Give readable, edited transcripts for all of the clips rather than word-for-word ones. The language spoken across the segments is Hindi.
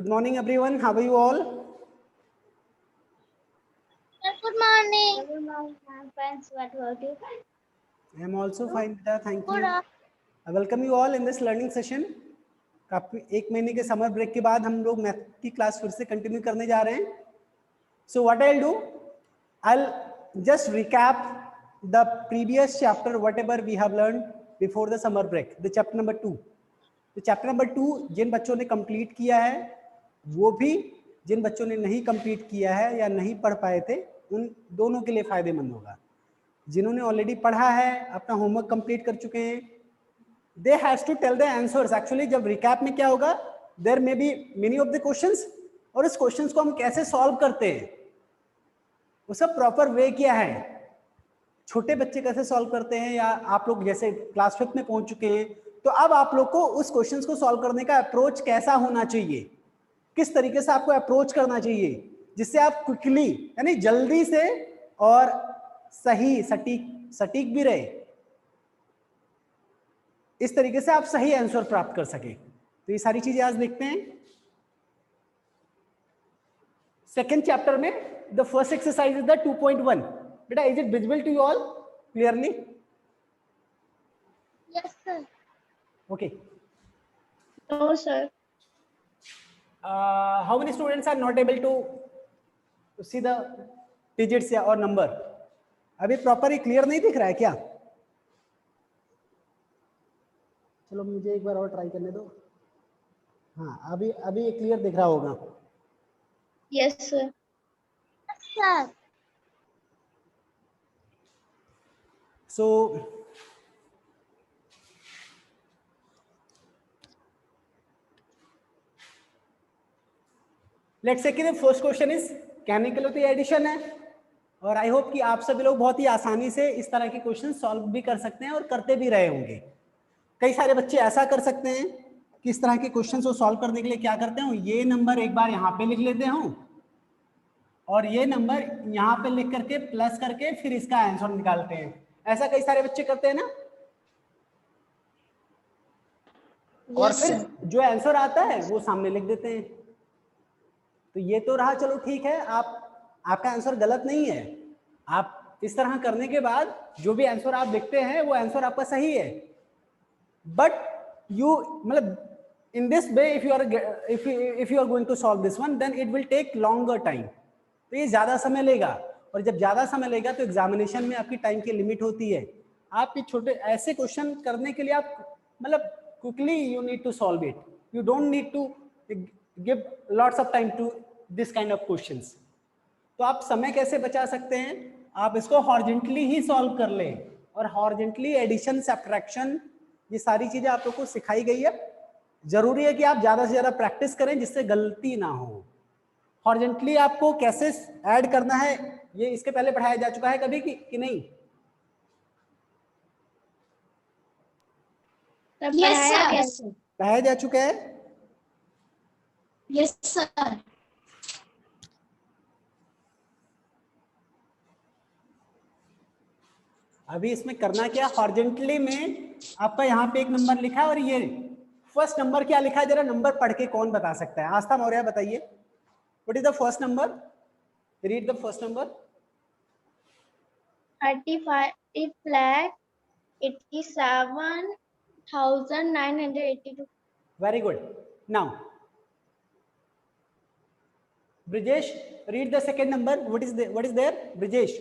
Good morning, everyone. How are you all? Good morning. Good morning. I'm fine. What about you? I am also fine, beta. Thank you. I welcome you all in this learning session. काफी एक महीने के समर ब्रेक के बाद हम लोग मैथ की क्लास फिर से कंटिन्यू करने जा रहे हैं. So what I'll do, I'll just recap the previous chapter, whatever we have learned before the summer break. The chapter number 2. तो चैप्टर नंबर 2 जिन बच्चों ने कंप्लीट किया है, वो भी जिन बच्चों ने नहीं कंप्लीट किया है या नहीं पढ़ पाए थे, उन दोनों के लिए फायदेमंद होगा. जिन्होंने ऑलरेडी पढ़ा है, अपना होमवर्क कंप्लीट कर चुके हैं, they have to tell the answers. Actually जब रिकैप में क्या होगा, there may be many of the questions, और इस क्वेश्चंस को हम कैसे सॉल्व करते हैं, उसका प्रॉपर वे क्या है, छोटे बच्चे कैसे सॉल्व करते हैं, या आप लोग जैसे क्लास 5 में पहुंच चुके हैं, तो अब आप लोग को उस क्वेश्चंस को सॉल्व करने का अप्रोच कैसा होना चाहिए, किस तरीके से आपको अप्रोच करना चाहिए, जिससे आप क्विकली यानी जल्दी से और सही सटीक भी रहे, इस तरीके से आप सही आंसर प्राप्त कर सके. तो ये सारी चीजें आज देखते हैं. सेकेंड चैप्टर में the first exercise is the 2.1. बेटा, is it visible to you all clearly? Yes, sir. Okay. No, sir. How many students are not able to see the digits or number? अभी प्रॉपर क्लियर नहीं दिख रहा है क्या? चलो मुझे एक बार और ट्राई करने दो. हाँ, अभी क्लियर दिख रहा होगा. Yes, sir. Yes, sir. So let's say कि the first question is chemical addition है, और आई होप कि आप सभी लोग बहुत ही आसानी से इस तरह के क्वेश्चन सॉल्व भी कर सकते हैं और करते भी रहे होंगे. कई सारे बच्चे ऐसा कर सकते हैं कि इस तरह के क्वेश्चन को सॉल्व करने के लिए क्या करते हो, ये नंबर एक बार यहाँ पे लिख लेते हो और ये नंबर यहाँ पे लिख करके प्लस करके फिर इसका आंसर निकालते हैं. ऐसा कई सारे बच्चे करते हैं ना. और फिर जो आंसर आता है वो सामने लिख देते हैं. तो ये तो रहा, चलो ठीक है, आपका आंसर गलत नहीं है. आप इस तरह करने के बाद जो भी आंसर आप लिखते हैं वो आंसर आपका सही है. बट यू मतलब in this way if you are going to solve this one, then it will take longer time. तो ये ज्यादा समय लेगा, और जब ज्यादा समय लेगा तो एग्जामिनेशन में आपकी टाइम की लिमिट होती है. आप ये छोटे ऐसे क्वेश्चन करने के लिए आप मतलब quickly you need to solve it. You don't need to give lots of time to this kind of questions. तो आप समय कैसे बचा सकते हैं, आप इसको हॉरिजॉन्टली ही सॉल्व कर लें. और हॉरिजॉन्टली एडिशन, सब्ट्रैक्शन, ये सारी चीजें आप लोग को सिखाई गई है. जरूरी है कि आप ज्यादा से ज्यादा प्रैक्टिस करें जिससे गलती ना हो. हॉरिजॉन्टली आपको कैसे ऐड करना है ये इसके पहले पढ़ाया जा चुका है कभी कि नहीं? Yes, sir. पढ़ाया जा चुका है. Yes, sir. अभी इसमें करना क्या, हॉरिजॉन्टली में आपका यहाँ पे एक नंबर लिखा है और ये फर्स्ट नंबर क्या लिखा है, जरा नंबर पढ़ के कौन बता सकता है? आस्था मौर्य बताइए, what is the first number? Read the first number. 35,87,982. Very good. Now Brijesh, read the second number. What is there? Brijesh,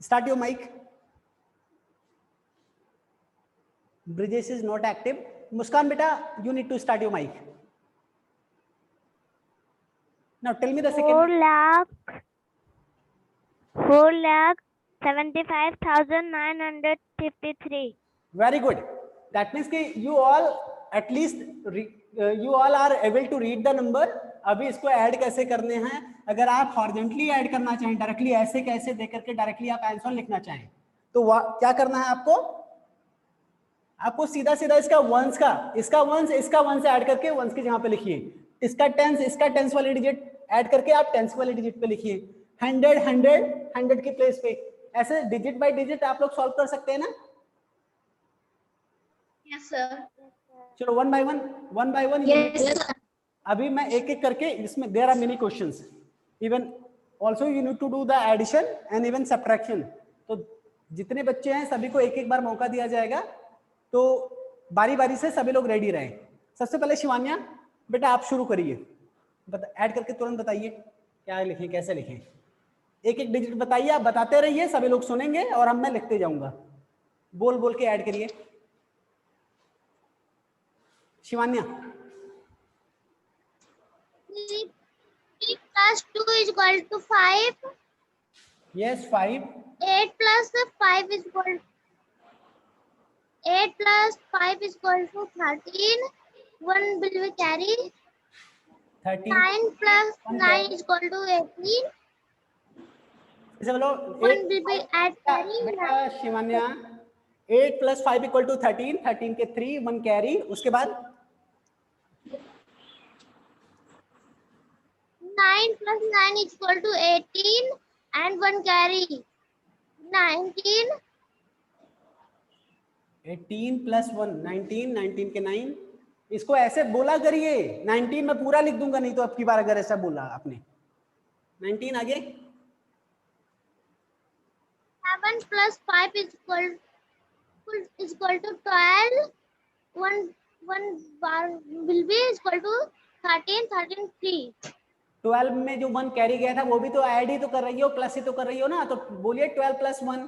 start your mic. Brijesh is not active. Muskan beta, you need to start your mic. Now tell me the second. 4,75,953. Very good. That means कि you all at least you all are able to read the number. अभी इसको ऐड कैसे करने हैं, अगर आप हॉरिजॉन्टली ऐड करना चाहें, डायरेक्टली ऐसे कैसे दे करके डायरेक्टली आप आंसर लिखना चाहें, तो क्या करना है आपको सीधा सीधा इसका वंस से ऐड करके वंस की जगह पे लिखिए. इसका टेंस वाली डिजिट ऐड करके आप टेंस वाली डिजिट पे लिखिए. 100 की प्लेस पे ऐसे डिजिट बाय डिजिट आप लोग सॉल्व कर सकते हैं ना. Yes, sir. चलो वन बाय वन अभी मैं एक एक करके, इसमें there are many questions, even also you need to do the addition and even subtraction. तो जितने बच्चे हैं सभी को एक एक बार मौका दिया जाएगा, तो बारी बारी से सभी लोग रेडी रहें। सबसे पहले शिवान्या बेटा आप शुरू करिए, ऐड करके तुरंत बताइए क्या लिखें कैसे लिखें, एक एक डिजिट बताइए, आप बताते रहिए, सभी लोग सुनेंगे और हम मैं लिखते जाऊंगा, बोल बोल के ऐड करिए। Shivanya 3 plus 2 is equal to 5. Yes 5 8 plus 5 is equal 8 plus 5 is equal to 13. 1 will be carry. 13 9 plus 9 is equal to 18. बोलो 1 will be add carry. बेटा शिवान्या 8 plus 5 equal to 13, 13 के 3 1 कैरी, उसके बाद 9 plus 9 is equal to 18 and 1 carry. 19. 18 plus 1 19, 19 के 9, इसको ऐसे बोला करिए, 19 मैं पूरा लिख दूंगा, नहीं तो अब की बार अगर ऐसा बोला आपने। 19 आगे 7 plus 5 is equal to 12. 1 bar will be equal to 13. 13 3. 12 में जो 1 कैरी गया था वो भी तो ऐड ही तो कर रही हो, प्लस ही तो कर रही हो ना, तो बोलिए 12 plus 1।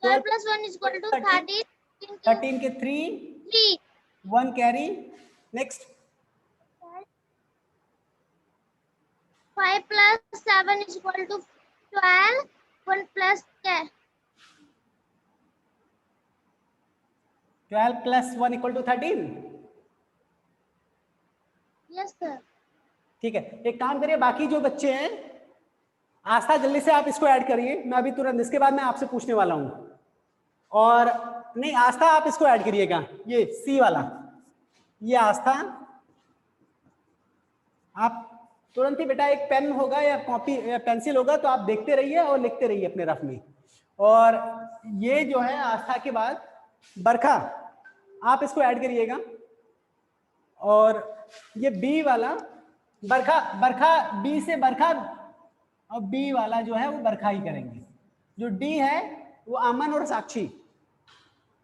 12 plus 1 is equal to 13. 13 के 3 1 carry, next 5 plus 7 is equal to 12. 1 plus 10. 12 plus 1 equal to 13। Yes sir. ठीक है, एक काम करिए, बाकी जो बच्चे हैं आस्था जल्दी से आप इसको ऐड करिए, मैं अभी तुरंत इसके बाद मैं आपसे पूछने वाला हूं। और नहीं आस्था आप इसको ऐड करिएगा, ये सी वाला, ये आस्था आप तुरंत ही बेटा, एक पेन होगा या कॉपी या पेंसिल होगा तो आप देखते रहिए और लिखते रहिए अपने रफ में। और ये जो है आस्था के बाद बरखा, आप इसको ऐड करिएगा। और ये बी वाला बरखा बी से बरखा, और बी वाला जो है वो बरखा ही करेंगे। जो डी है वो अमन और साक्षी,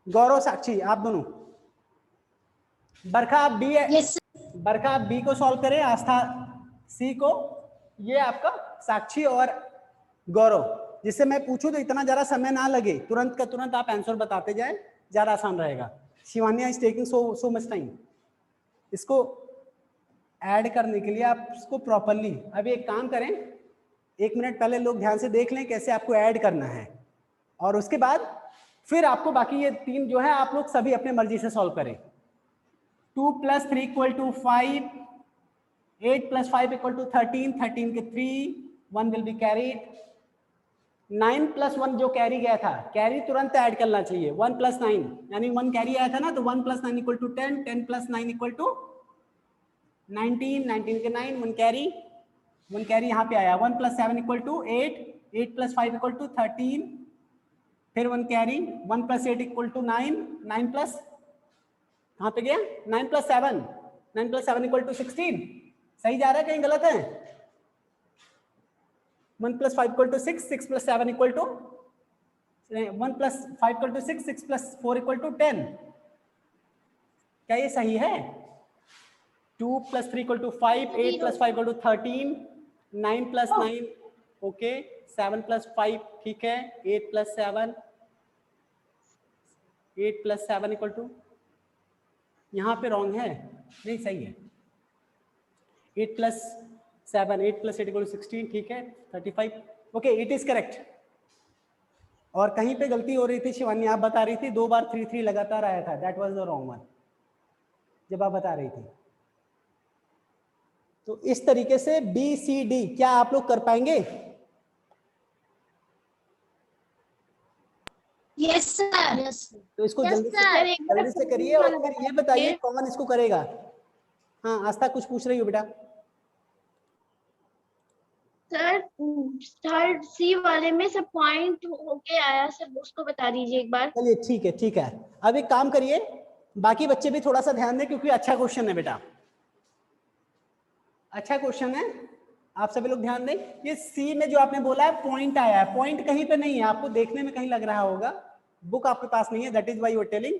गौरव साक्षी आप दोनों। बरखा आप बी है, yes. बरखा आप बी को सॉल्व करें, आस्था सी को, ये आपका साक्षी और गौरव। जिससे मैं पूछूं तो इतना ज्यादा समय ना लगे, तुरंत का तुरंत आप आंसर बताते जाए, ज्यादा आसान रहेगा। Shivanya is taking so much time. इसको ऐड करने के लिए आप इसको प्रॉपरली, अभी एक काम करें, 1 मिनट पहले लोग ध्यान से देख लें कैसे आपको ऐड करना है, और उसके बाद फिर आपको बाकी ये 3 जो है आप लोग सभी अपने मर्जी से सॉल्व करें। 2 plus 3 equal to 5, 8 plus 5 equal to 13, 13 के 3 1 will be carried, 9 plus 1 जो कैरी गया था, कैरी तुरंत ऐड करना चाहिए, 1 plus 9 यानी 1 कैरी आया था ना, तो 1 plus 9 equal to 10, 10 plus 9 equal to 19, 19 के 9 1 कैरी यहाँ पे आया, 1 plus 7 equal to 8, 8 plus 5 equal to 13, फिर 1 carry, 1 plus 8 equal to 9, 9 plus कहाँ पे गया, 9 plus 7, 9 plus 7 equal to 16, सही जा रहा है कहीं गलत है? 1 plus 5 equal to 6, 6 plus 7 equal to 1 plus 5 equal to 6, 6 plus 4 equal to 10, क्या ये सही है? 2 plus 3 equal to 5, 8 plus 5 equal to 13, 9 plus 9 okay, 7 plus 5 ठीक है, 8 plus 7 equal to, यहाँ पे रॉन्ग है, नहीं सही है, 8 plus 7, 8 plus 8 equal to 16 ठीक है, 35 ओके, इट इज करेक्ट। और कहीं पे गलती हो रही थी शिवानी, आप बता रही थी 2 बार 3 3 लगातार आया था, that was the wrong one जब आप बता रही थी। तो इस तरीके से बी सी डी क्या आप लोग कर पाएंगे? Yes sir. तो इसको जल्दी से करिए, और फिर ये बताइए कौन इसको करेगा। हाँ आस्था कुछ पूछ रही हो बेटा? सर थर्ड सी वाले में सब पॉइंट होके आया सर, उसको बता दीजिए एक बार। चलिए ठीक है, अब एक काम करिए, बाकी बच्चे भी थोड़ा सा ध्यान दें क्योंकि अच्छा क्वेश्चन है बेटा, अच्छा क्वेश्चन है, आप सभी लोग ध्यान दें। ये सी में जो आपने बोला है पॉइंट आया है, पॉइंट कहीं पे नहीं है, आपको देखने में कहीं लग रहा होगा, बुक आपके पास नहीं है, that is why you are telling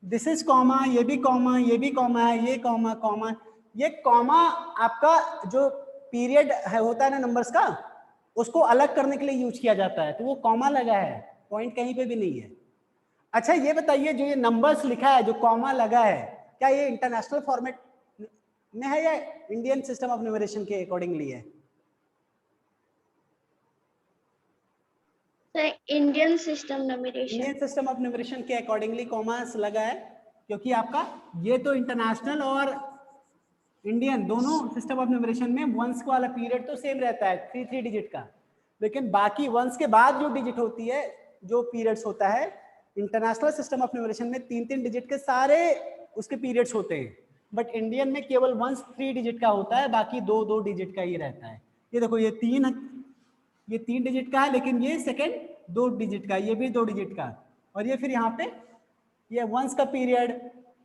this is comma, ये भी कॉमा, ये भी कॉमा है, ये कॉमा कॉमा। ये कॉमा आपका जो पीरियड है होता है ना नंबर्स का, उसको अलग करने के लिए यूज किया जाता है, तो वो कॉमा लगा है, पॉइंट कहीं पे भी नहीं है। अच्छा ये बताइए जो ये नंबर्स लिखा है, जो कॉमा लगा है, क्या ये इंटरनेशनल फॉर्मेट में है या इंडियन सिस्टम ऑफ न्यूमरेशन के अकॉर्डिंगली है? Indian system numeration, Indian system of numeration के अकॉर्डिंगली कॉमास लगा है, क्योंकि आपका ये तो इंटरनेशनल और इंडियन दोनों सिस्टम ऑफ न्यूमरेशन में वंस वाला पीरियड तो सेम रहता है, 3 डिजिट का, लेकिन बाकी वंस के बाद जो डिजिट होती है, जो पीरियड्स होता है, इंटरनेशनल सिस्टम ऑफ न्यूमरेशन में 3 डिजिट के सारे उसके पीरियड्स होते हैं, बट इंडियन में केवल वंस 3 डिजिट का होता है, बाकी 2 डिजिट का ही रहता है। ये देखो ये 3 डिजिट का है, लेकिन ये सेकेंड 2 डिजिट का, ये भी 2 डिजिट का, और ये फिर यहाँ पे ये वंस का पीरियड,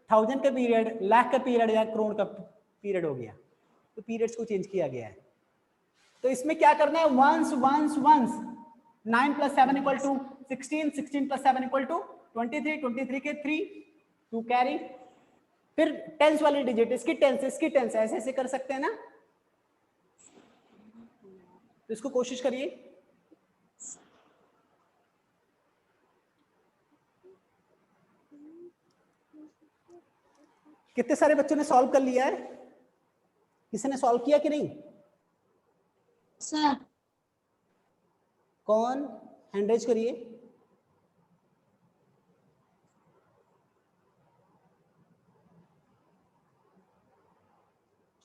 1000 का पीरियड, लाख का पीरियड या करोड़ का पीरियड हो गया, तो पीरियड्स को चेंज किया गया है। तो इसमें क्या करना है, वंस वंस वंस, 9 + 7 = 16, 16 + 7 = 23, 23 के 3, 2 कैरी, फिर टेंस वाली डिजिट, इसकी टेंस ऐसे ऐसे कर सकते हैं ना, तो इसको कोशिश करिए। कितने सारे बच्चों ने सॉल्व कर लिया है? किसी ने सॉल्व किया कि नहीं? सर कौन? हैंड रेज करिए।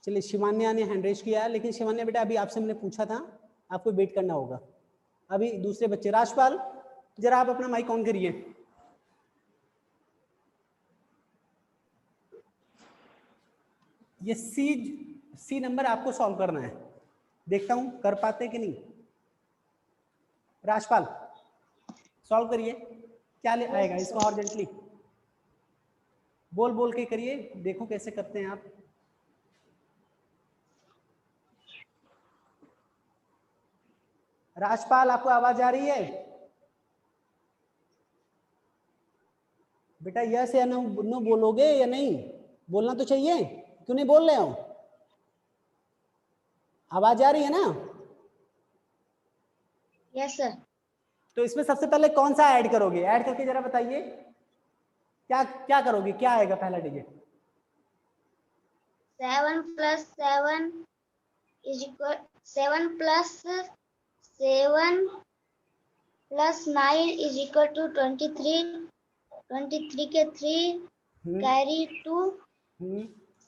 चलिए शिवान्या ने हैंड रेज किया, लेकिन शिवान्या बेटा अभी आपसे मैंने पूछा था, आपको वेट करना होगा। अभी दूसरे बच्चे, राजपाल जरा आप अपना माइक ऑन करिए। ये सी नंबर आपको सॉल्व करना है, देखता हूं कर पाते कि नहीं। राजपाल सॉल्व करिए, क्या ले आएगा इसको, और जेंटली बोल बोल के करिए, देखो कैसे करते हैं आप। राजपाल आपको आवाज आ रही है बेटा? यस या नो बोलोगे या नहीं? बोलना तो चाहिए, क्यों नहीं बोल रहे हो? आवाज आ रही है ना? Yes sir. तो इसमें सबसे पहले कौन सा ऐड करोगे, ऐड करके जरा बताइए, क्या क्या करोगे, क्या आएगा पहला डिजिट? 7 + 7 = 7 + 7 + 9 = 23, 23 के 3 कैरी 2,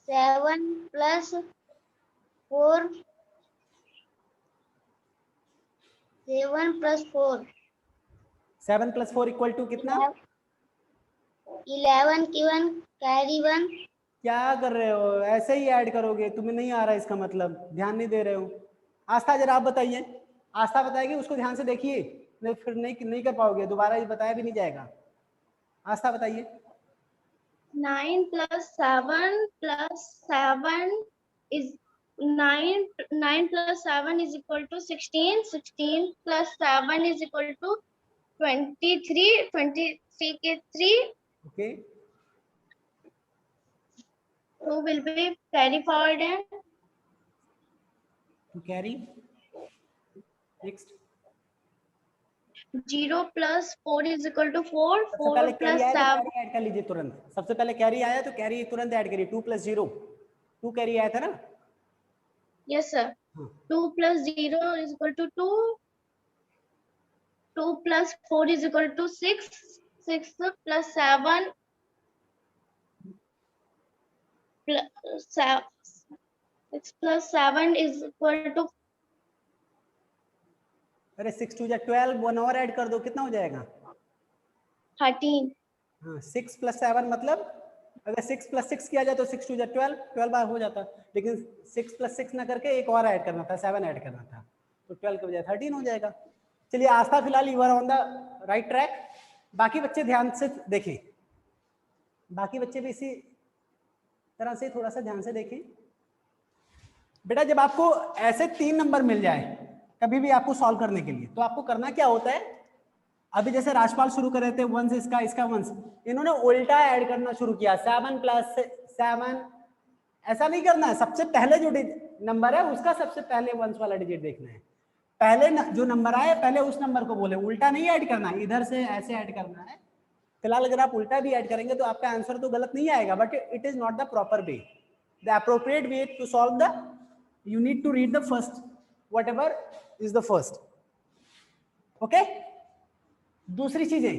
7 + 4, 7 + 4, 7 + 4 = कितना? 11 की 1 कैरी 1। क्या कर रहे हो, ऐसे ही ऐड करोगे? तुम्हें नहीं आ रहा इसका मतलब, ध्यान नहीं दे रहे हो। आस्था जरा आप बताइए, आस्था बताएगी, उसको ध्यान से देखिए, नहीं फिर नहीं कर पाओगे, दोबारा ये बताया भी नहीं जाएगा। आस्था बताइए। 9 + 7 + 7 is 9 + 7 = 16, 16 + 7 = 23, 23 के 3, okay 2 will be carry forward and to carry next. 0 + 4 = 4, सबसे 4 पहले कैरी + आया तो 7 कैरी ऐड कर लीजिए तुरंत, सबसे पहले कैरी आया तो कैरी तुरंत ऐड करिए, 2 + 0, 2 कैरी आया था ना? yes sir, 2 + 0 = 2, 2 + 4 = 6, 6 + 7 6 + 7 = अरे 6 2 12, 1 और ऐड कर दो, कितना हो जाएगा? 13। हाँ 6 + 7 मतलब अगर 6 + 6 किया जाए तो 6 2 12, 12 बार हो जाता, लेकिन 6 + 6 ना करके एक और ऐड करना था, 7 ऐड करना था, तो 12 के बजाय 13 हो जाएगा। चलिए आस्था फिलहाल you are on the right track, बाकी बच्चे ध्यान से देखें। बाकी बच्चे भी इसी तरह से थोड़ा सा ध्यान से देखें। बेटा जब आपको ऐसे 3 नंबर मिल जाए कभी भी आपको सॉल्व करने के लिए, तो आपको करना क्या होता है, अभी जैसे राजपाल शुरू कर रहे थे वंस इसका वंस, इन्होंने उल्टा ऐड करना शुरू किया, 7 + 7। ऐसा नहीं करना है, सबसे पहले जो नंबर है उसका सबसे पहले वंस वाला डिजिट देखना है। पहले जो नंबर आए पहले उस नंबर को बोले, उल्टा नहीं ऐड करना, इधर से ऐसे ऐड करना है। फिलहाल अगर आप उल्टा भी ऐड करेंगे तो आपका आंसर तो गलत नहीं आएगा, but it is not the proper way. The appropriate way to solve the, you need to read the first, whatever is the first. okay? दूसरी चीजें,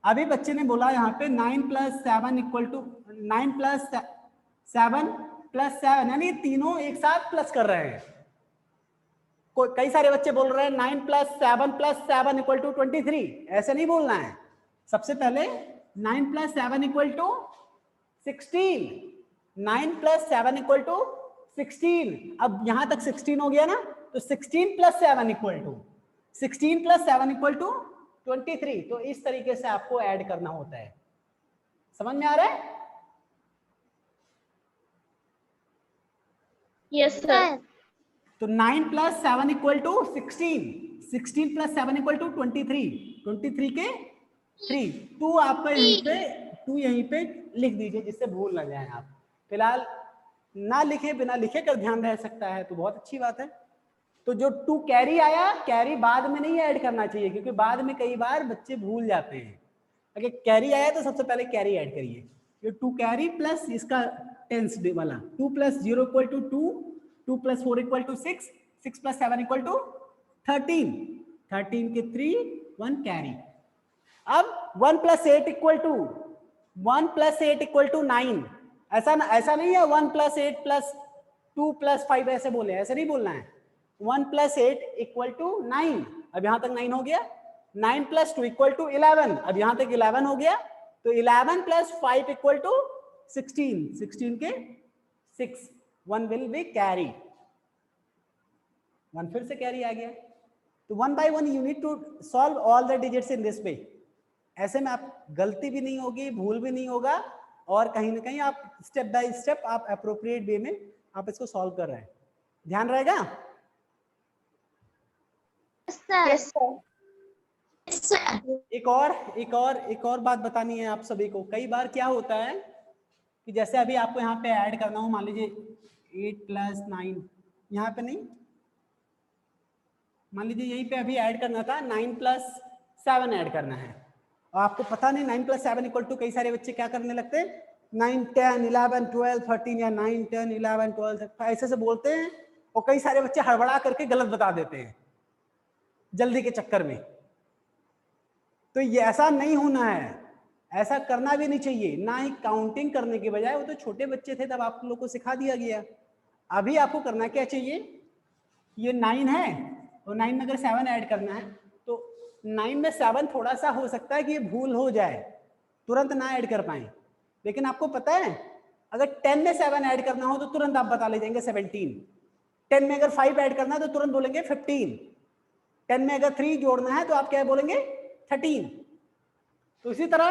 अभी बच्चे ने बोला यहाँ पे 9 + 7 = 9 + 7 + 7, यानी तीनों एक साथ प्लस कर रहे हैं। कई सारे बच्चे बोल रहे हैं 9 + 7 + 7 = 23। ऐसे नहीं बोलना है, सबसे पहले 9 + 7 = 16, 9 + 7 = 16। अब यहां तक 16 हो गया ना, तो 16 + 7 = 16 + 7 = 23। तो इस तरीके से आपको ऐड करना होता है। समझ में आ रहा है? Yes sir. तो 9 + 7 = 16, 16 + 7 = 23, 23 के 3, 2 आपका यहीं पे लिख दीजिए जिससे भूल ना जाए आप। फिलहाल ना लिखे, बिना लिखे कर ध्यान रह सकता है तो बहुत अच्छी बात है। तो जो 2 कैरी आया, कैरी बाद में नहीं ऐड करना चाहिए, क्योंकि बाद में कई बार बच्चे भूल जाते हैं। अगर कैरी आया तो सबसे पहले कैरी ऐड करिए। ये 2 कैरी प्लस इसका टेंस वाला 2 + 0 = 2, 2 + 4 = 6, 6 + 7 = 13, 13 के 3, 1 कैरी। अब 1 + 8 = 1 + 8 = 9। ऐसा नहीं है 1 + 8 + 2 + 5 ऐसे बोले, ऐसे नहीं बोलना है। 1 + 8 = 9। अब यहां तक 9 हो गया। 9 + 2 = 11। अब यहां तक 11 हो गया। तो 11 + 5 = 16, 16 के 6, 1 विल बी कैरी, 1 फिर से कैरी आ गया। तो 1 by 1 you need to solve all the digits in this way। ऐसे में आप गलती भी नहीं होगी, भूल भी नहीं होगा, और कहीं ना कहीं आप स्टेप बाय स्टेप आप अप्रोप्रिएट वे में आप इसको सॉल्व कर रहे हैं। ध्यान रहेगा? Yes sir. एक और बात बतानी है आप सभी को। कई बार क्या होता है कि जैसे अभी आपको यहाँ पे ऐड करना हो, मान लीजिए 8 + 9, यहाँ पे नहीं, मान लीजिए यहीं पे अभी ऐड करना था, 9 + 7 ऐड करना है, और आपको पता नहीं 9 + 7 = कई सारे बच्चे क्या करने लगते हैं 9, 10, 11, 12, 13 या 9, 10, 11, 12 ऐसे से बोलते हैं, और कई सारे बच्चे हड़बड़ा करके गलत बता देते हैं जल्दी के चक्कर में। तो ये ऐसा नहीं होना है, ऐसा करना भी नहीं चाहिए, ना ही काउंटिंग करने के बजाय, वो तो छोटे बच्चे थे तब आप लोग को सिखा दिया गया। अभी आपको करना क्या चाहिए, ये 9 है और 9 में अगर 7 ऐड करना है, तो 9 में 7 थोड़ा सा हो सकता है कि ये भूल हो जाए, तुरंत ना ऐड कर पाए, लेकिन आपको पता है अगर 10 में 7 ऐड करना हो तो तुरंत आप बता ले जाएंगे 17। 10 में अगर 5 ऐड करना है तो तुरंत बोलेंगे 15। 10 में अगर 3 जोड़ना है तो आप क्या बोलेंगे 13। तो इसी तरह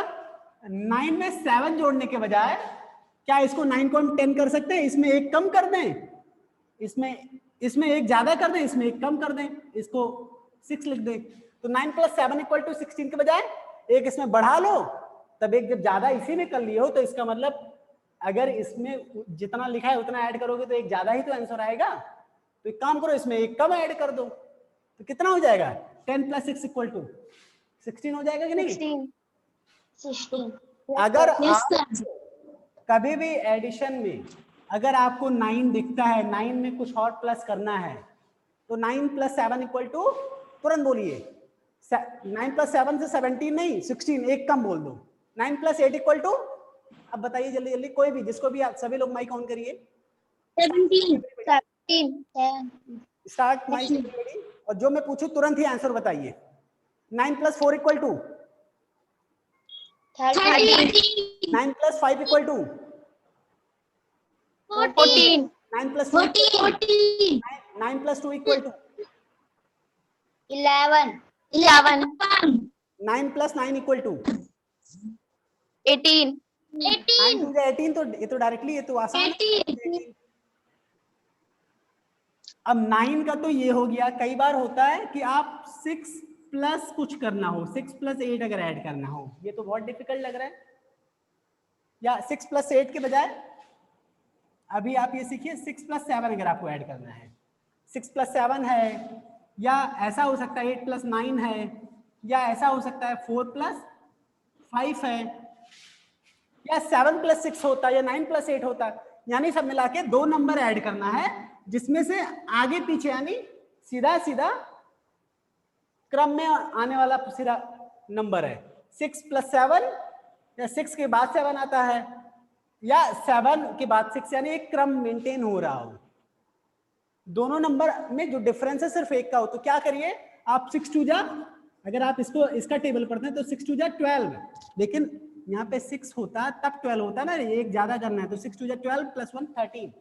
9 में 7 जोड़ने के बजाय क्या इसको 9 को हम 10 कर सकते हैं, इसमें एक कम कर दें, इसमें एक ज्यादा कर दें, इसमें एक कम कर दें, इसको 6 लिख दें। तो 9 + 7 = 16 के बजाय एक इसमें बढ़ा लो, तब एक जब ज्यादा इसी में कर लिए हो तो इसका मतलब अगर इसमें जितना लिखा है उतना ऐड करोगे तो एक ज्यादा ही तो आंसर आएगा। तो एक काम करो, इसमें एक कम ऐड कर दो, तो कितना हो जाएगा 10 + 6 = 16 हो जाएगा कि नहीं? 16। अगर आप कभी भी एडिशन में अगर आपको 9 दिखता है, 9 में कुछ और प्लस करना है, तो 9 + 7 = तुरंत बोलिए 9 + 7 से 17 नहीं 16, एक कम बोल दो। 9 + 8 = अब बताइए जल्दी जल्दी, कोई भी, जिसको भी, आप सभी लोग माइक ऑन करिए। 17। स्टार्ट माइक, और जो मैं पूछूं तुरंत ही आंसर बताइए। 9 + 4 = 13। 9 + 5 = 14। 9 + 2 9 + 2 = 11। 9 + 9 = 18। 9 टू 18, तो ये तो डायरेक्टली, ये तो आसान है। 18। अब 9 का तो ये हो गया। कई बार होता है कि आप 6 प्लस कुछ करना हो, 6 प्लस 8 अगर ऐड करना हो, ये तो बहुत डिफिकल्ट लग रहा है। या 6 प्लस 8 के बजाय अभी आप ये सीखिए 6 प्लस 7 अगर आपको ऐड करना है, 6 प्लस 7 है, या ऐसा हो सकता है 8 प्लस 9 है, या ऐसा हो सकता है 4 प्लस 5 है, या 7 प्लस 6 होता है, या 9 प्लस 8 होता है। यानी सब मिला के 2 नंबर ऐड करना है जिसमें से आगे पीछे यानी सीधा सीधा क्रम में आने वाला सीधा नंबर है। 6 प्लस 7 या 6 के बाद 7 आता है, या 7 के बाद 6, यानी एक क्रम मेंटेन हो रहा हो। दोनों नंबर में जो डिफरेंस है सिर्फ एक का हो। तो क्या करिए आप 6 टू जा, अगर आप इसको इसका टेबल पढ़ते हैं तो 6 टू जा 12, लेकिन यहाँ पे 6 होता तब 12 होता ना, एक ज्यादा करना है तो 6 टू जा 12 प्लस 1 13।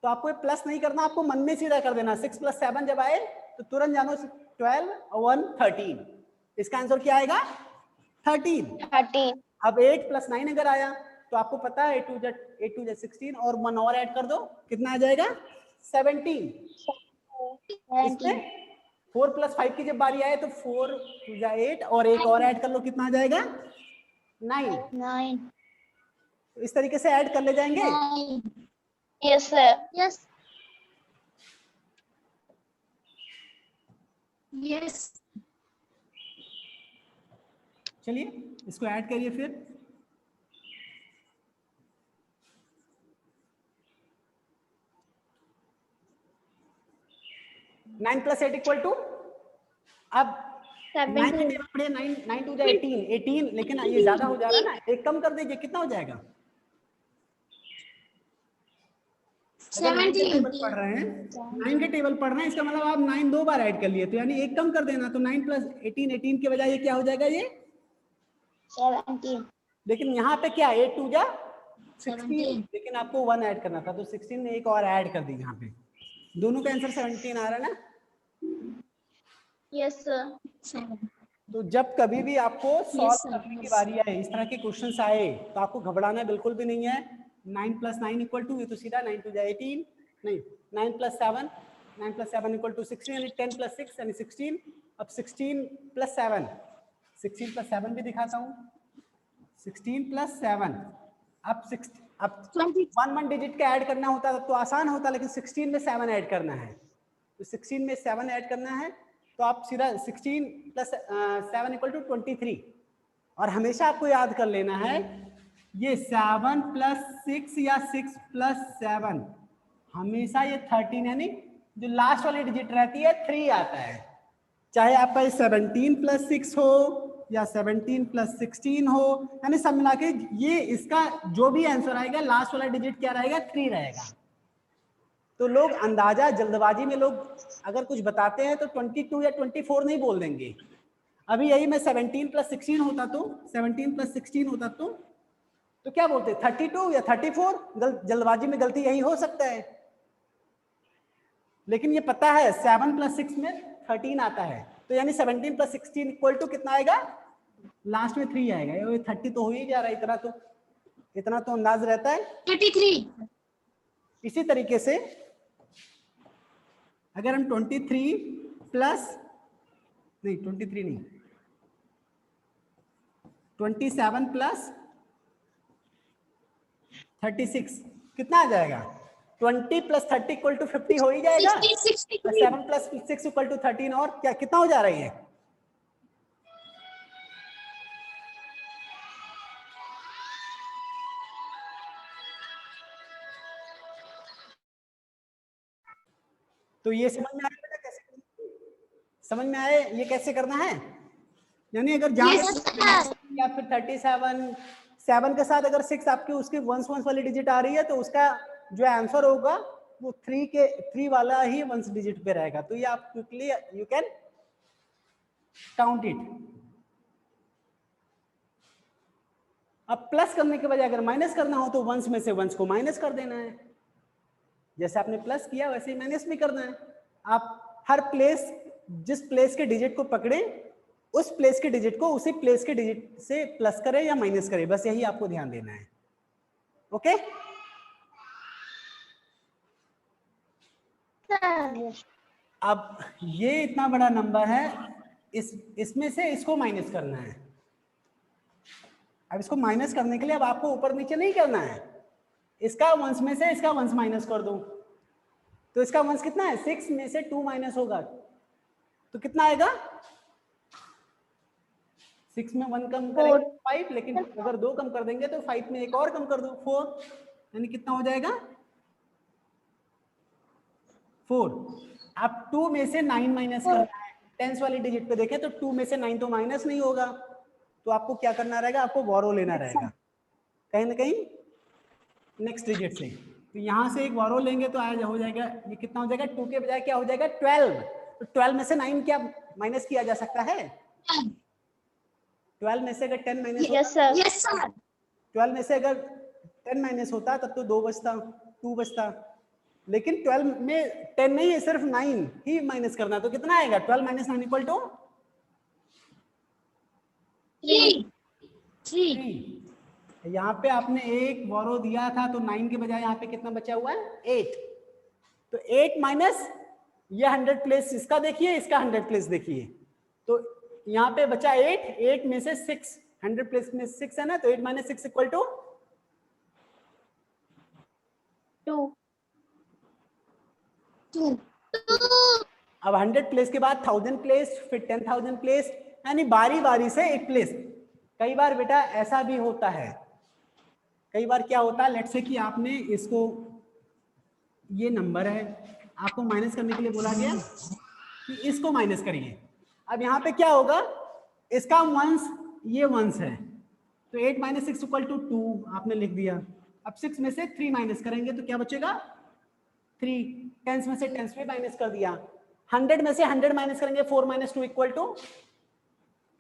तो आपको प्लस नहीं करना, आपको मन में सीधा कर देना। 6 प्लस 7 जब आए तो तुरंत जानो 12 और 1 13। इसका आंसर क्या आएगा 13। अब 8 प्लस 9 अगर आया तो आपको पता है 8 टू जा 16 और 1 और ऐड कर दो, कितना आ जाएगा 17। इसमें 4 प्लस 5 की जब बारी आए तो 4 टू जा 8 और एक और ऐड कर लो, कितना आ जाएगा 9। तो इस तरीके से ऐड कर ले जाएंगे। Yes sir. Yes yes. चलिए इसको ऐड करिए फिर। नाइन प्लस 8 इक्वल टू, अब 9 के टेबल पढ़े, 9 टू जा 18, लेकिन ये ज्यादा हो जा रहा है ना, एक कम कर दीजिए, कितना हो जाएगा 17 पढ़ रहे हैं, 9 के टेबल पढ़ रहे हैं, इसका मतलब आप 9 दो बार ऐड कर लिए, तो यानी एक कम कर देना, तो 9 प्लस 18 के बजाय ये क्या हो जाएगा ये 17। लेकिन यहाँ पे क्या 8 टू जा 16, लेकिन आपको 1 ऐड करना था, तो 16 में एक और ऐड कर दी। यहाँ पे दोनों का आंसर 17 आ रहा है ना। Yes sir. तो जब कभी भी आपको सॉल्व करने की बारी आए, इस तरह के क्वेश्चंस आए, तो आपको घबराना बिल्कुल भी नहीं है। 9 प्लस 9 इक्वल टू, ये तो सीधा 9 टू जा 18, नहीं 9 प्लस 7, 9 प्लस 7 इक्वल टू 16, यानी 10 प्लस 6 यानी 16। अब 16 प्लस 7, 16 प्लस 7 भी दिखाता हूँ, 16 प्लस 7। अब 1 डिजिट का ऐड करना होता तो आसान होता, लेकिन 16 में 7 ऐड करना है, तो 16 में 7 ऐड करना है, तो आप सीधा 16 प्लस 7 इक्वल टू 23। और हमेशा आपको याद कर लेना है ये 7 प्लस 6 या 6 प्लस 7 हमेशा ये 13, यानी जो लास्ट वाली डिजिट रहती है 3 आता है। चाहे आपका 17 प्लस 6 हो या 17 प्लस 16 हो, यानी सब मिला के ये इसका जो भी आंसर आएगा लास्ट वाला डिजिट क्या रहेगा 3 रहेगा। तो लोग अंदाजा जल्दबाजी में लोग अगर कुछ बताते हैं तो 22 या 24 नहीं बोल देंगे। अभी यही मैं 17 प्लस 16 होता तो 17 प्लस 16 होता तो क्या बोलते 32 या 34। जल्दबाजी में गलती यही हो सकता है, लेकिन ये पता है 7 प्लस 6 में 13 आता है, तो यानी 17 प्लस 16 इक्वल टू कितना आएगा लास्ट में 3 आएगा। ये 30 तो हो ही जा रहा है, इतना तो अंदाज रहता है 33। इसी तरीके से अगर हम 23 प्लस नहीं 23 नहीं 27 प्लस 36 कितना आ जाएगा 20 प्लस 30 इक्वल टू 50 हो ही जाएगा। 7 प्लस 6 इक्वल टू 13 और क्या कितना हो जा रही है तो ये समझ में आया बेटा कैसे, समझ में आए ये कैसे करना है। यानी अगर या फिर 37 7 के साथ अगर 6 आपकी उसकी वंस वाली डिजिट आ रही है तो उसका जो आंसर होगा वो 3 वाला ही वंस डिजिट पे रहेगा। तो ये आप quickly you can count it. अब प्लस करने के बजाय अगर माइनस करना हो तो वंस में से वंस को माइनस कर देना है, जैसे आपने प्लस किया वैसे ही माइनस भी करना है। आप हर प्लेस जिस प्लेस के डिजिट को पकड़े उस प्लेस के डिजिट को उसी प्लेस के डिजिट से प्लस करे या माइनस करे, बस यही आपको ध्यान देना है। ओके अब ये इतना बड़ा नंबर है, इसमें से इसको माइनस करना है। अब इसको माइनस करने के लिए अब आपको ऊपर नीचे नहीं करना है, इसका वंश में से इसका वंश माइनस कर दो, तो इसका वंश कितना है 6 में से 2 माइनस होगा तो कितना आएगा 6 में 1 कम करेंगे 5, लेकिन अगर 2 कम कर देंगे तो 5 में एक और कम कर दो 4, यानी कितना हो जाएगा 4। अब 2 में से 9 माइनस करना है, टेंस वाली डिजिट पे देखें तो 2 में से 9 तो माइनस नहीं होगा, तो आपको क्या करना रहेगा, आपको बोरो लेना रहेगा कहीं ना कहीं नेक्स्ट डिजिट से। तो यहाँ से एक बोरो लेंगे तो आज हो जाएगा, ये कितना हो जाएगा 2 के बजाय क्या हो जाएगा 12। तो 12 में से 9 क्या माइनस किया जा सकता है, 12 में से अगर 10 माइनस यस सर 12 में से अगर 10 माइनस होता तब तो 2 बचता 2 बचता, लेकिन 12 में 10 नहीं है, सिर्फ 9 ही माइनस करना, तो कितना आएगा 12 माइनस 9 इक्वल टू 3। यहाँ पे आपने एक बोरो दिया था तो 9 के बजाय यहाँ पे कितना बचा हुआ है 8, तो 8 माइनस ये 100 प्लेस इसका देखिए, इसका 100 प्लेस देखिए, तो यहाँ पे बचा 8 में से 6 100 प्लेस में 6 है ना, तो 8 माइनस 6 इक्वल टू 2। अब 100 प्लेस के बाद 1000 प्लेस, फिर 10,000 प्लेस, यानी बारी बारी से एक प्लेस। कई बार बेटा ऐसा भी होता है, कई बार क्या होता है, लेट्स से कि आपने इसको, ये नंबर है, आपको माइनस करने के लिए बोला गया कि इसको माइनस करिए। अब यहाँ पे क्या होगा, इसका वंश ये वंश है, तो 8 माइनस 6 इक्वल टू 2 आपने लिख दिया। अब 6 में से 3 माइनस करेंगे तो क्या बचेगा 3, 10 में से 10 भी माइनस कर दिया, 100 में से 100 माइनस करेंगे 4 माइनस 2 इक्वल टू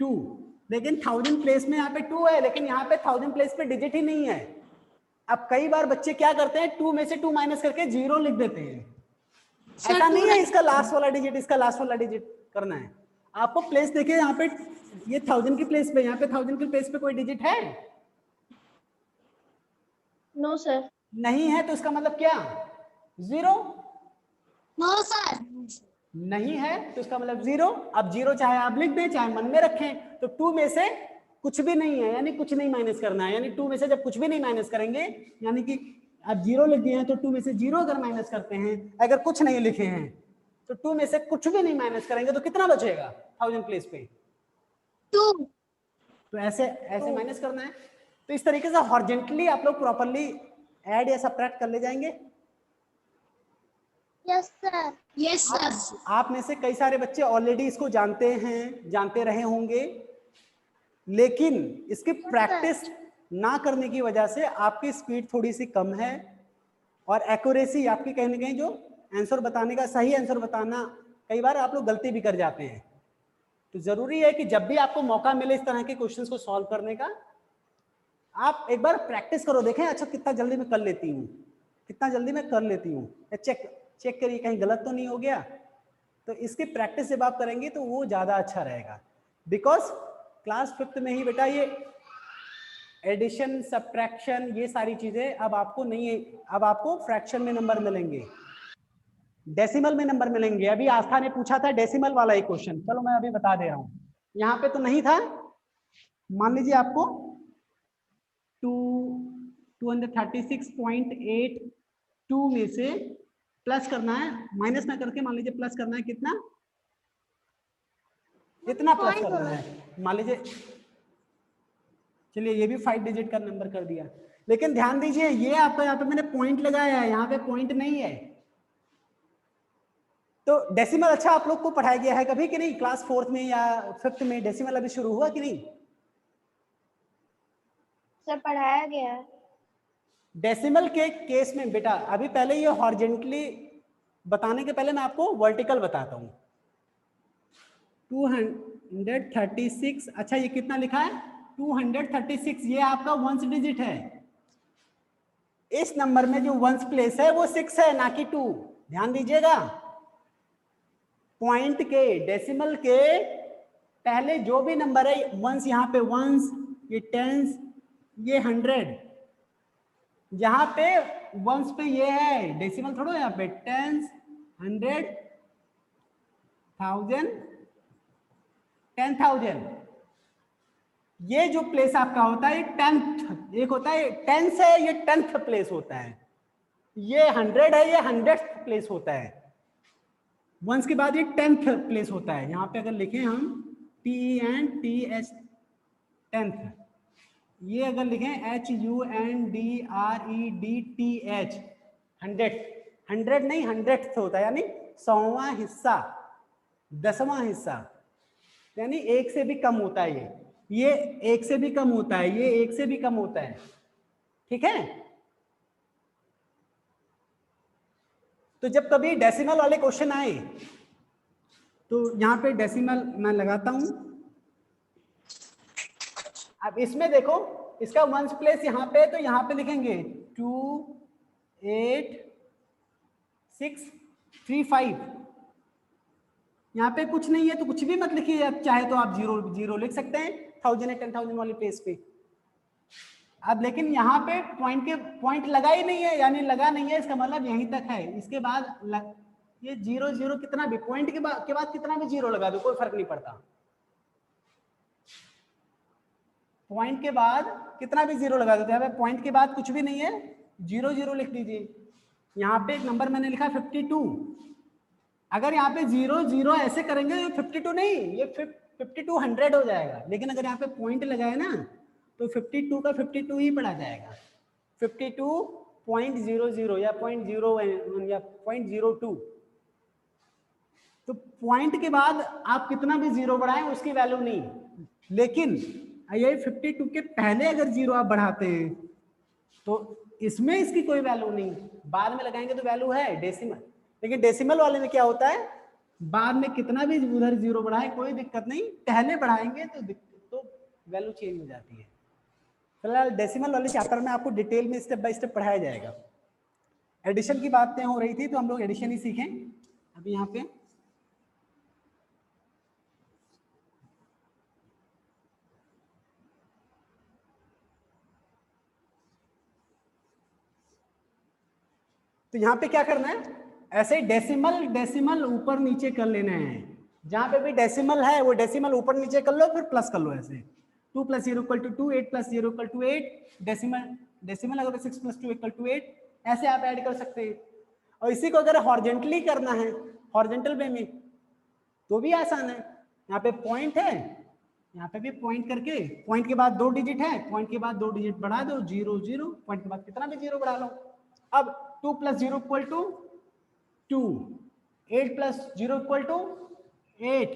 2, लेकिन 1000 प्लेस में यहाँ पे 2 है, लेकिन यहाँ पे 1000 प्लेस पे डिजिट ही नहीं है। अब कई बार बच्चे क्या करते हैं 2 में से 2 माइनस करके 0 लिख देते हैं, ऐसा नहीं है इसका लास्ट वाला डिजिट इसका लास्ट वाला डिजिट करना है। आपको प्लेस देखिए यहाँ पे, ये 1000 की प्लेस पे, यहाँ पे 1000 की प्लेस पे कोई डिजिट है नो सर नहीं है, तो इसका मतलब क्या 0 नो सर नहीं है, तो इसका मतलब 0। अब 0 चाहे आप लिख दें चाहे मन में रखें, तो 2 में से कुछ भी नहीं है, यानी कुछ नहीं माइनस करना है, यानी 2 में से जब कुछ भी नहीं माइनस करेंगे, यानी कि आप 0 लिख दिए हैं तो 2 में से 0 अगर माइनस करते हैं, अगर कुछ नहीं लिखे हैं तो 2 में से कुछ भी नहीं माइनस करेंगे तो कितना बचेगा 1000 प्लेस पे 2। तो ऐसे माइनस करना है। तो इस तरीके से हॉरिजॉन्टली आप लोग प्रॉपर्ली ऐड या सबट्रैक्ट कर ले जाएंगे। यस सर यस सर आप में से कई सारे बच्चे ऑलरेडी इसको जानते हैं, जानते रहे होंगे, लेकिन इसकी प्रैक्टिस ना करने की वजह से आपकी स्पीड थोड़ी सी कम है और एक्यूरेसी आपकी कहीं ना कहीं जो आंसर बताने का, सही आंसर बताना, कई बार आप लोग गलती भी कर जाते हैं। तो जरूरी है कि जब भी आपको मौका मिले इस तरह के क्वेश्चंस को सॉल्व करने का, आप एक बार प्रैक्टिस करो, देखें अच्छा कितना जल्दी मैं कर लेती हूँ, कितना जल्दी मैं कर लेती हूँ, चेक करिए कहीं गलत तो नहीं हो गया। तो इसकी प्रैक्टिस जब आप करेंगे तो वो ज़्यादा अच्छा रहेगा, बिकॉज क्लास 5th में ही बेटा ये एडिशन सब्ट्रैक्शन ये सारी चीज़ें अब आपको नहीं है, अब आपको फ्रैक्शन में नंबर मिलेंगे, डेसिमल में नंबर मिलेंगे। अभी आस्था ने पूछा था डेसिमल वाला एक क्वेश्चन, चलो मैं अभी बता दे रहा हूँ, यहाँ पे तो नहीं था। मान लीजिए आपको 236.82 में से प्लस करना है, माइनस ना करके मान लीजिए प्लस करना है, कितना इतना प्लस करना है, मान लीजिए, चलिए ये भी 5 डिजिट का नंबर कर दिया, लेकिन ध्यान दीजिए ये आपका यहाँ पे मैंने पॉइंट लगाया है, यहाँ पे पॉइंट नहीं है। तो डेसिमल अच्छा आप लोग को पढ़ाया गया है कभी कि नहीं, क्लास 4th में या 5th में डेसिमल अभी शुरू हुआ कि नहीं? सर पढ़ाया गया है। डेसिमल के केस में बेटा अभी पहले ये हॉरिजॉन्टली बताने के पहले मैं आपको वर्टिकल बताता हूँ। 236, अच्छा ये कितना लिखा है 236, ये आपका वंस डिजिट है। इस नंबर में जो वंस प्लेस है वो 6 है ना कि 2, ध्यान दीजिएगा। पॉइंट के डेसिमल के पहले जो भी नंबर है वंस, यहाँ पे वंस, ये टेंस, ये 100, जहां पे वंस पे ये है डेसिमल थोड़ा, यहाँ पे टेंस, 100, 1000, 10,000, ये जो प्लेस आपका होता है टेंथ, एक होता है टेंस है, ये 10th प्लेस होता है, ये 100 है, ये 100th प्लेस होता है, वंस के बाद ये 10th प्लेस होता है। यहाँ पे अगर लिखें हम TENTH, 10th, ये अगर लिखें HUNDREDTH, 100, 100 नहीं 100th होता है, यानी 100वां हिस्सा, 10वां हिस्सा, यानी एक से भी कम होता है, ये एक से भी कम होता है, ये एक से भी कम होता है, ठीक है। तो जब कभी डेसिमल वाले क्वेश्चन आए तो यहाँ पे डेसिमल मैं लगाता हूं। अब इसमें देखो, इसका वंस प्लेस यहाँ पे, तो यहाँ पे लिखेंगे 2, 8, 6, 3, 5, यहाँ पे कुछ नहीं है तो कुछ भी मत लिखिए, चाहे तो आप 0 लिख सकते हैं 1000 या 10,000 वाले प्लेस पे। अब लेकिन यहाँ पे पॉइंट लगा ही नहीं है, यानी लगा नहीं है, इसका मतलब यहीं तक है, इसके बाद ये 0 कितना भी पॉइंट के बाद कितना भी 0 लगा दो, कोई फर्क नहीं पड़ता, पॉइंट के बाद कितना भी 0 लगा दो। यहाँ पे पॉइंट के बाद कुछ भी नहीं है, 0 लिख दीजिए। यहाँ पे एक नंबर मैंने लिखा 52, अगर यहाँ पे 0 ऐसे करेंगे तो 52 नहीं, ये 52 100 हो जाएगा, लेकिन अगर यहाँ पे पॉइंट लगाए ना तो 52 का 52 ही पढ़ा जाएगा, 52.00 या 0.01 या 0.02। तो पॉइंट के बाद आप कितना भी 0 बढ़ाएं उसकी वैल्यू नहीं, लेकिन ये 52 के पहले अगर 0 आप बढ़ाते हैं तो इसमें इसकी कोई वैल्यू नहीं, बाद में लगाएंगे तो वैल्यू है डेसिमल। लेकिन डेसिमल वाले में क्या होता है, बाद में कितना भी उधर 0 बढ़ाए कोई दिक्कत नहीं, पहले बढ़ाएंगे तो वैल्यू चेंज हो जाती है। फिलहाल डेसिमल वाले चैप्टर में आपको डिटेल में स्टेप बाय स्टेप पढ़ाया जाएगा। एडिशन की बातें हो रही थी तो हम लोग एडिशन ही सीखें अभी यहाँ पे। तो यहाँ पे क्या करना है, ऐसे डेसिमल ऊपर नीचे कर लेना है, जहां पे भी डेसिमल है वो डेसिमल ऊपर नीचे कर लो, फिर प्लस कर लो। ऐसे 2 + 0 = 2, 8 + 0 = 8, डेसिमल अगर 6 + 2 = 8, ऐसे आप ऐड कर सकते हैं। और इसी को अगर हॉरिजॉन्टली करना है, हॉरिजॉन्टल वे में, तो भी आसान है। यहाँ पे पॉइंट है, यहाँ पे भी पॉइंट करके, पॉइंट के बाद 2 डिजिट है, पॉइंट के बाद 2 डिजिट बढ़ा दो, 0 0, पॉइंट के बाद कितना भी 0 बढ़ा लो। अब 2 + 0 = 2, 8 + 0 = 8,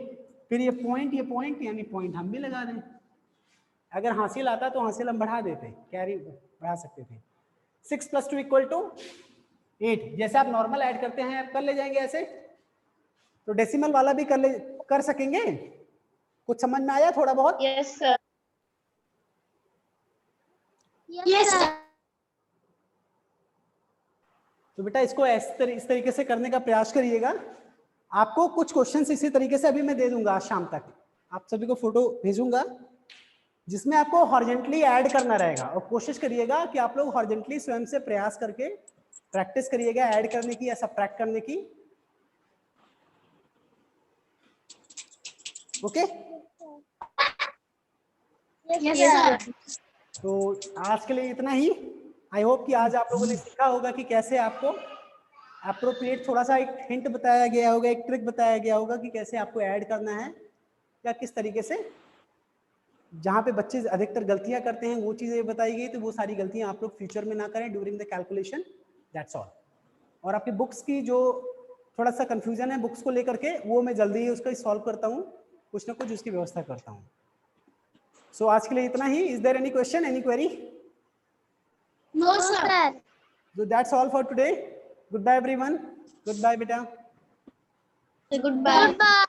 फिर ये पॉइंट यानी पॉइंट हम भी लगा दें। अगर हासिल आता तो हासिल हम बढ़ा देते, कैरी बढ़ा सकते थे। 6 + 2 = 8, जैसे आप नॉर्मल ऐड करते हैं आप कर ले जाएंगे ऐसे, तो डेसिमल वाला भी कर सकेंगे। कुछ समझ में आया थोड़ा बहुत? Yes sir. Yes sir. तो बेटा इसको इस तरीके से करने का प्रयास करिएगा। आपको कुछ क्वेश्चंस इसी तरीके से अभी मैं दे दूंगा आज शाम तक, आप सभी को फोटो भेजूंगा जिसमें आपको हॉरिजॉन्टली ऐड करना रहेगा, और कोशिश करिएगा कि आप लोग हॉरिजॉन्टली स्वयं से प्रयास करके प्रैक्टिस करिएगा ऐड करने की या सबट्रैक्ट करने की। Okay yes sir. तो आज के लिए इतना ही। आई होप कि आज आप लोगों ने सीखा होगा कि कैसे आपको अप्रोप्रिएट, थोड़ा सा एक हिंट बताया गया होगा, एक ट्रिक बताया गया होगा कि कैसे आपको ऐड करना है या किस तरीके से। जहाँ पे बच्चे अधिकतर गलतियां करते हैं वो चीज़ें बताई गई, तो वो सारी गलतियां आप लोग फ्यूचर में ना करें during the calculation, that's all. और आपकी बुक्स की जो थोड़ा सा कंफ्यूजन है बुक्स को लेकर के, वो मैं जल्दी ही उसको सॉल्व करता हूँ, कुछ ना कुछ उसकी व्यवस्था करता हूँ। सो आज के लिए इतना ही। Is there any question, any query? No sir. So that's all for today. Goodbye everyone. Goodbye beta. Goodbye. Goodbye.